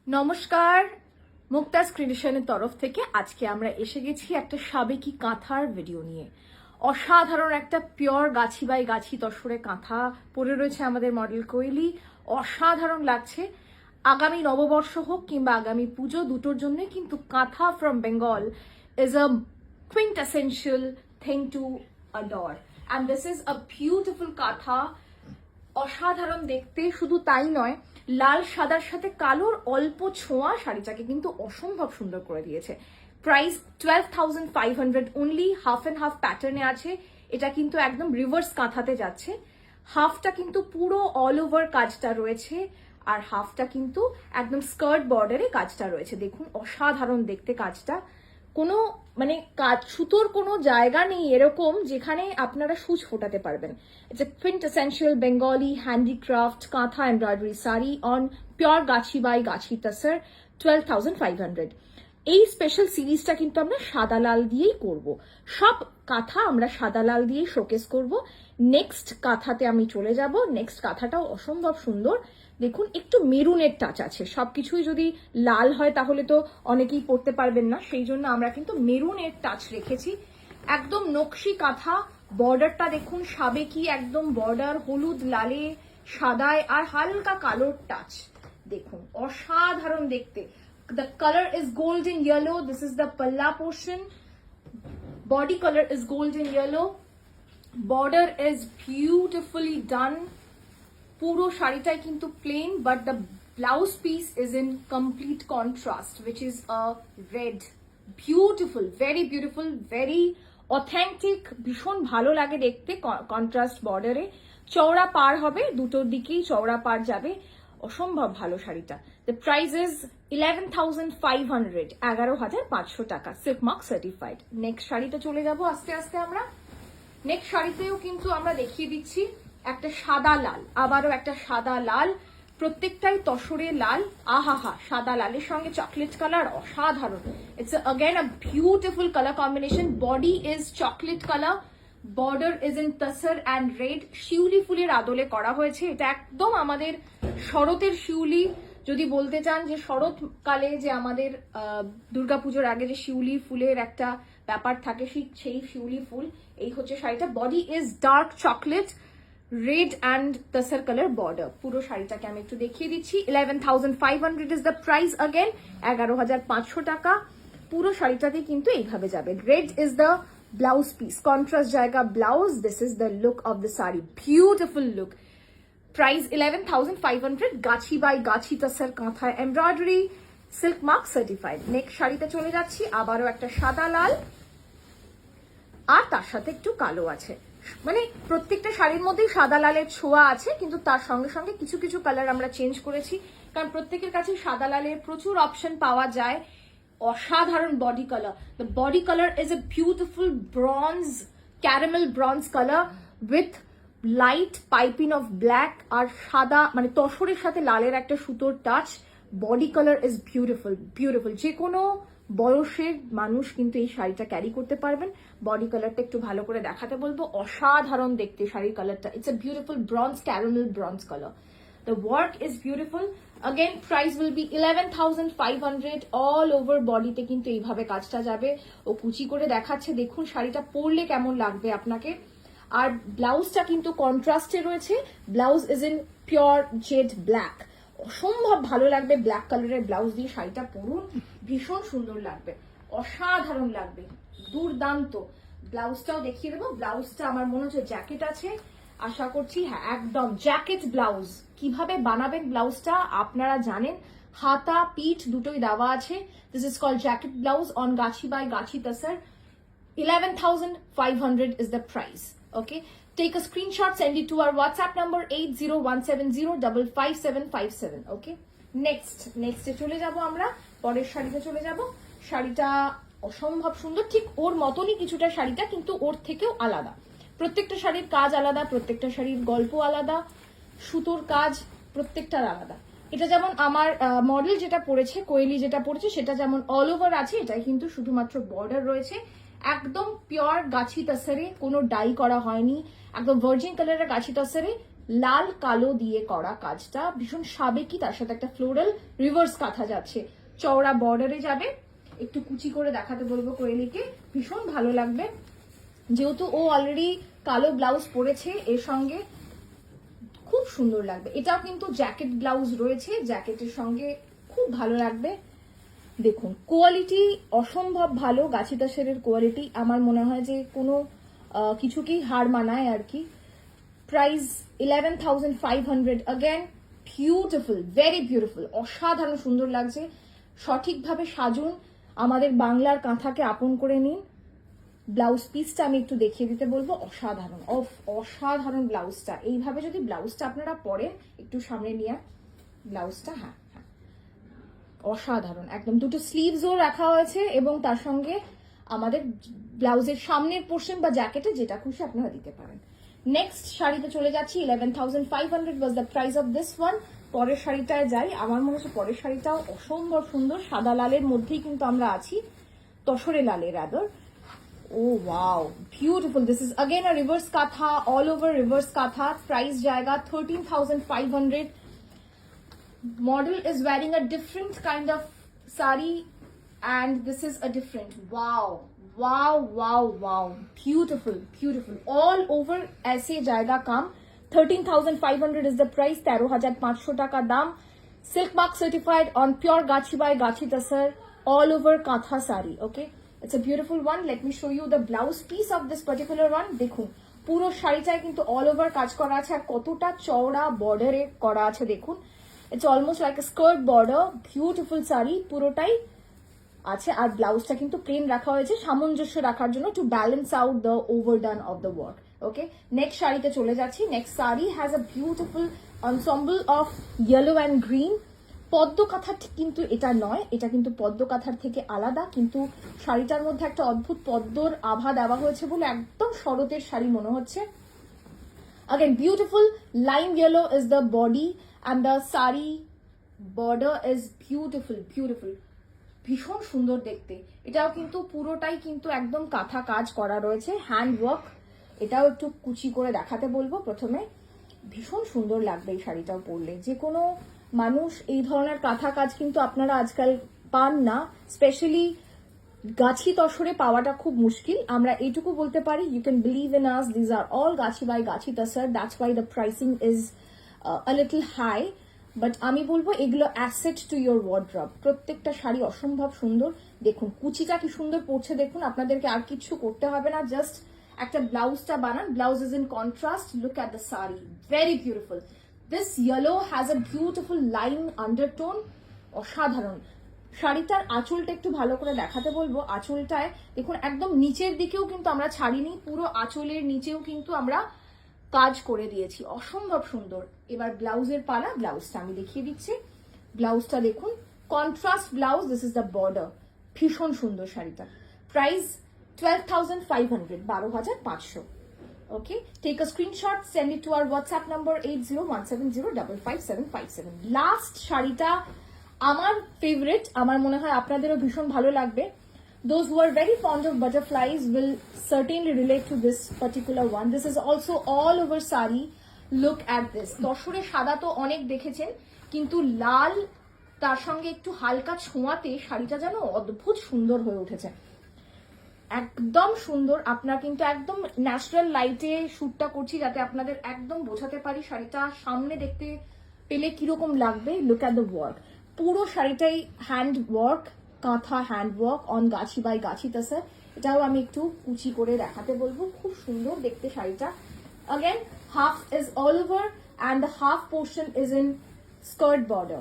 নমস্কার, মুক্তাজ ক্রিয়েশনের তরফ থেকে আজকে আমরা এসে গেছি একটা সাবেকি কাঁথার ভিডিও নিয়ে। অসাধারণ একটা পিওর গাছি বাই গাছি তসরে কাঁথা পরে রয়েছে আমাদের মডেল কোয়েলি। অসাধারণ লাগছে। আগামী নববর্ষ হোক কিংবা আগামী পুজো দুটোর জন্য কিন্তু কাঁথা from Bengal is a quintessential thing to adore, and this is a beautiful কাঁথা। অসাধারণ দেখতে, শুধু তাই নয়, লাল সাদার সাথে কালোর অল্প ছোঁয়া শাড়িটাকে কিন্তু অসম্ভব সুন্দর করে দিয়েছে। Price 12,500 only. Half and half প্যাটার্নে আছে। এটা কিন্তু একদম রিভার্স কাঁথাতে যাচ্ছে। হাফটা কিন্তু পুরো অল ওভার কাজটা রয়েছে, আর হাফটা কিন্তু একদম স্কার্ট বর্ডারে কাজটা রয়েছে। দেখুন অসাধারণ দেখতে কাজটা। কোনো মানে কাজ সুতোর কোনো জায়গা নেই এরকম যেখানে আপনারা সুচ ফোটাতে পারবেন। It's a quintessential Bengali handicraft কাঁথা embroidery sari on pure gachhi by gachhi তাসার 12,500। এই স্পেশাল সিরিজটা কিন্তু আমরা সাদা লাল দিয়েই করব। সব কাঁথা আমরা সাদা লাল দিয়েই শোকেস করব। নেক্সট কাঁথাতে আমি চলে যাব। নেক্সট কাঁথাটাও অসম্ভব সুন্দর। দেখুন একটু মেরুনের টাচ আছে। সবকিছুই যদি লাল হয় তাহলে তো অনেকেই পরতে পারবেন না, সেই জন্য আমরা কিন্তু মেরুনের টাচ রেখেছি। একদম নকশি কাঁথা। বর্ডারটা দেখুন সাবেকি একদম বর্ডার, হলুদ লালে সাদায় আর হালকা কালোর টাচ। দেখুন অসাধারণ দেখতে। The color is golden yellow. This is the palla portion. Body color is golden yellow. Border is beautifully done. পুরো শাড়িটাই কিন্তু plain, but the blouse piece is in complete contrast, which is a red. Beautiful, very beautiful, very authentic. ভীষণ ভালো লাগে দেখতে contrast বর্ডারে। চওড়া পার হবে, দুটোর দিকেই চওড়া পার যাবে। অসম্ভব ভালো শাড়িটা। দ্য প্রাইস ইজ 11,500, 11,500 টাকা, সিল্ক মার্ক সার্টিফাইড। নেক্সট শাড়িটা চলে যাব আস্তে আস্তে আমরা। নেক্সট শাড়িতেও কিন্তু আমরা দেখিয়ে দিচ্ছি একটা সাদা লাল, আবারও একটা সাদা লাল। প্রত্যেকটাই তসরে লাল। আহাহা, সাদা লালের সঙ্গে চকলেট কালার, অসাধারণ। It's again a beautiful colour combination. Body is chocolate colour, border is in tussar and red. শিউলি ফুলের আদলে করা হয়েছে। এটা একদম আমাদের শরতের শিউলি। যদি বলতে চান যে শরৎকালে যে আমাদের দুর্গাপুজোর আগে যে শিউলি ফুলের একটা ব্যাপার থাকে, সেই শিউলি ফুল। এই হচ্ছে শাড়িটা। Body is dark chocolate, red and তাসার colour border. পুরো শাড়িটাকে আমি একটু দেখিয়ে দিচ্ছি। 11,500 ইজ দ্য প্রাইস। अगेन 11,500 টাকা। পুরো শাড়িটাতে কিন্তু এইভাবে যাবে। Red is the blouse piece, contrast জায়গা blouse. This is the look of the sari, beautiful look. Price 11,500, gachhi by gachhi tussar kantha embroidery, silk mark certified. Next শাড়িতে চলে যাচ্ছি। আবারও একটা সাদা লাল, আর তার সাথে একটু কালো আছে। মানে প্রত্যেকটা শাড়ির মধ্যেই সাদা লালের ছোঁয়া আছে, কিন্তু তার সঙ্গে সঙ্গে কিছু কিছু কালার আমরা চেঞ্জ করেছি, কারণ প্রত্যেকের কাছে সাদা লালের প্রচুর অপশন পাওয়া যায়। অসাধারণ body colour. The body colour is a beautiful bronze, caramel bronze colour with light piping of black আর সাদা, মানে তসরের সাথে লালের একটা সুতোর touch. Body colour is beautiful, beautiful. যে কোনো বয়সের মানুষ কিন্তু এই শাড়িটা ক্যারি করতে পারবেন। বডি কালারটা একটু ভালো করে দেখাতে বলবো। অসাধারণ দেখতে শাড়ির কালারটা। It's a beautiful bronze, caramel bronze colour. The work is beautiful. Again, price will be 11,500. All over bodyতে কিন্তু এইভাবে কাজটা যাবে। ও কুচি করে দেখাচ্ছে, দেখুন শাড়িটা পরলে কেমন লাগবে আপনাকে। আর ব্লাউজটা কিন্তু কন্ট্রাস্টে রয়েছে। Blouse is in pure jet black. অসম্ভব ভালো লাগবে ব্ল্যাক কালারের ব্লাউজ দিয়ে শাড়িটা পরুন, ভীষণ সুন্দর লাগবে, অসাধারণ লাগবে, দুর্দান্ত। ব্লাউজটাও দেখিয়ে দেবো। ব্লাউজটা আমার মনে হচ্ছে জ্যাকেট আছে, আশা করছি। হ্যাঁ, একদম জ্যাকেট ব্লাউজ। কিভাবে বানাবেন ব্লাউজটা আপনারা জানেন। হাতা পিঠ দুটোই দেওয়া আছে। This is called jacket blouse on gachhi by gachhi tussar. 11,500 is the price. Okay, take a screenshot, send it to our WhatsApp number 8017055757. Okay, next চলে যাব আমরা। পরের শাড়িতে চলে যাব। শাড়িটা অসম্ভব সুন্দর, ঠিক ওর মতনই কিছুটা শাড়িটা, কিন্তু ওর থেকেও আলাদা। প্রত্যেকটা শাড়ির কাজ আলাদা, প্রত্যেকটা শাড়ির গল্প আলাদা, সুতোর কাজ প্রত্যেকটার আলাদা। এটা যেমন আমার মডেল যেটা পরেছে, কোয়েলি যেটা পরেছে, সেটা যেমন অল ওভার আছে, এটাই কিন্তু শুধুমাত্র বর্ডার রয়েছে। একদম পিওর গাছি তাসারে, কোনো ডাই করা হয়নি। একদম ভার্জিন কালারের গাছি তাসারে লাল কালো দিয়ে করা কাজটা ভীষণ সাবেকি, তার সাথে একটা ফ্লোরাল রিভার্স কাঁথা যাচ্ছে, চওড়া বর্ডারে যাবে। একটু কুচি করে দেখাতে বলবো কোয়েলিকে, ভীষণ ভালো লাগবে। যেহেতু ও অলরেডি কালো ব্লাউজ পরেছে, এর সঙ্গে খুব সুন্দর লাগবে। এটাও কিন্তু জ্যাকেট ব্লাউজ রয়েছে, জ্যাকেটের সঙ্গে খুব ভালো লাগবে। দেখুন কোয়ালিটি অসম্ভব ভালো, গাছি তাসেরের কোয়ালিটি আমার মনে হয় যে কোনো কিছুকেই হার মানায় আর কি। Price 11,500। Again beautiful, very beautiful, অসাধারণ সুন্দর লাগছে। সঠিকভাবে সাজুন, আমাদের বাংলার কাঁথাকে আপন করে নিন। ব্লাউজ পিসটা আমি একটু দেখিয়ে দিতে বলবো, অসাধারণ, অসাধারণ ব্লাউজটা। এইভাবে যদি ব্লাউজটা আপনারা পরেন, একটু সামনে নিয়ে ব্লাউজটা, হ্যাঁ হ্যাঁ অসাধারণ একদম। দুটো স্লিভসও রাখা হয়েছে এবং তার সঙ্গে আমাদের ব্লাউজের সামনের পোর্শন বা জ্যাকেটে যেটা খুশি আপনারা দিতে পারেন। নেক্সট শাড়িতে চলে যাচ্ছি। 11,500 was the price of this one. পরের শাড়িটায় যাই। আমার মনে হচ্ছে পরের শাড়িটাও অসম্ভব সুন্দর, সাদা লালের মধ্যেই কিন্তু আমরা আছি, তসরে লালের rather. Oh wow, beautiful. This is again a reverse katha, all over reverse katha. Price jayega 13,500. Model is wearing a different kind of sari and this is a different. Wow, wow, wow, wow. Beautiful, beautiful. All over aise jayega kam. 13,500 is the price. 13,500 taka dam. Silk mark certified on pure gachi by gachi tasar. All over katha sari. Okay. It's a beautiful one. Let me show you the blouse piece of this particular one. দেখুন পুরো শাড়িটায় কিন্তু all over কাজ করা আছে, আর কতটা চওড়া বর্ডারে করা আছে দেখুন। It's almost like a skirt border. Beautiful sari পুরোটাই আছে, আর ব্লাউজটা কিন্তু প্লেন রাখা হয়েছে সামঞ্জস্য রাখার জন্য, to balance out the overdone of the work. Okay, next শাড়িতে চলে যাচ্ছি। Next sari has a beautiful ensemble of yellow and green. পদ্ম কাঁথা কিন্তু এটা নয়, এটা কিন্তু পদ্ম কাঁথার থেকে আলাদা, কিন্তু শাড়িটার মধ্যে একটা অদ্ভুত পদ্মর আভা দেওয়া হয়েছে বলে একদম শরতের শাড়ি মনে হচ্ছে। Again, beautiful lime yellow is the body and the sari border is beautiful, beautiful. ভীষণ সুন্দর দেখতে। এটাও কিন্তু পুরোটাই কিন্তু একদম কাঁথা কাজ করা রয়েছে, হ্যান্ড ওয়ার্ক। এটাও একটু কুচি করে দেখাতে বলবো প্রথমে। ভীষণ সুন্দর লাগবে এই শাড়িটাও পরলে। যে কোনো মানুষ এই ধরনের কাঁথা কাজ কিন্তু আপনারা আজকাল পান না, স্পেশালি গাছি তসরে পাওয়াটা খুব মুশকিল। আমরা এইটুকু বলতে পারি, you can believe in us, these are all gachhi by gachhi tussar, that's why the pricing is a little high. But আমি বলবো এগুলো অ্যাসেট টু ইয়োর ওয়ার্ড্রব। প্রত্যেকটা শাড়ি অসম্ভব সুন্দর। দেখুন কুচিটা কি সুন্দর পড়ছে, দেখুন আপনাদেরকে আর কিছু করতে হবে না, জাস্ট একটা ব্লাউজটা বানান। Blouse is in contrast, look at the sari, very beautiful. This yellow has a beautiful line undertone, অসাধারণ। শাড়িটার আঁচলটা একটু ভালো করে দেখাতে বলবো। আঁচলটায় দেখুন একদম নিচের দিকেও কিন্তু আমরা ছাড়িনি, পুরো আঁচলের নিচেও কিন্তু আমরা কাজ করে দিয়েছি, অসম্ভব সুন্দর। এবার ব্লাউজের পালা, ব্লাউজটা আমি দেখিয়ে দিচ্ছি। ব্লাউজটা দেখুন, contrast blouse, this is the border. ভীষণ সুন্দর শাড়িটা। Price 12,500, 12,500। Okay, take a screenshot, send it to our WhatsApp number 8017055757. Last শাড়িটা আমার ফেভারিট, আমার মনে হয় আপনাদেরও ভীষণ ভালো লাগবে। Those who are very fond of butterflies will certainly relate to this particular one. This is also all over sari. Look at this. তসরে সাদা তো অনেক দেখেছেন, কিন্তু লাল তার সঙ্গে একটু হালকা ছোঁয়াতে শাড়িটা যেন অদ্ভুত সুন্দর হয়ে উঠেছে, একদম সুন্দর। আপনার কিন্তু একদম ন্যাচারাল লাইটে শ্যুটটা করছি যাতে আপনাদের একদম বোঝাতে পারি শাড়িটা সামনে দেখতে পেলে কিরকম লাগবে। লুক অ্যাট দ্য ওয়ার্ক, পুরো শাড়িটাই হ্যান্ড ওয়ার্ক, কাঁথা hand work on gachhi by gachhi তাসার। এটাও আমি একটু কুচি করে দেখাতে বলবো, খুব সুন্দর দেখতে শাড়িটা। Again, half is all over and the half portion is in skirt border.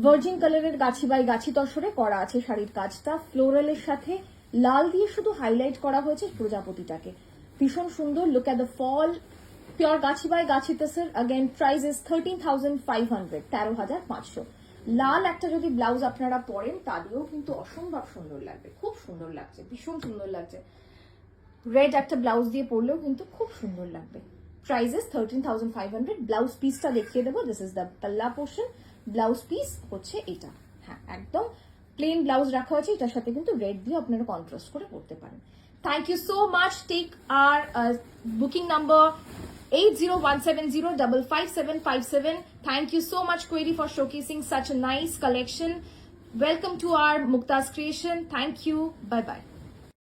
Virgin কালারের গাছি বাই গাছি তসরে করা আছে শাড়ির কাজটা, ফ্লোরালের সাথে লাল দিয়ে শুধু হাইলাইট করা হয়েছে প্রজাপতিটাকে, ভীষণ সুন্দর। Look at the fall, pure gachhi by gachhi tussar. Again price is 13,500, 13,500। লাল একটা যদি ব্লাউজ আপনারা পরেন তা দিয়েও কিন্তু অসম্ভব সুন্দর লাগবে, খুব সুন্দর লাগছে, ভীষণ সুন্দর লাগছে। রেড একটা ব্লাউজ দিয়ে পরলেও কিন্তু খুব সুন্দর লাগবে। Price is 13,500। ব্লাউজ পিসটা দেখিয়ে দেবো, দিস ইজ দ্য পাল্লা পোর্শন। ব্লাউজ পিস হচ্ছে এটা, হ্যাঁ একদম প্লেন ব্লাউজ রাখা হয়েছে, এটার সাথে কিন্তু রেড দিয়ে আপনারা কন্ট্রাস্ট করে পরতে পারেন। Thank you so much. Take our booking number 8017055757. Thank you so much, Query, for showcasing such a nice collection. Welcome to our Mukta's Creation. Thank you. Bye bye.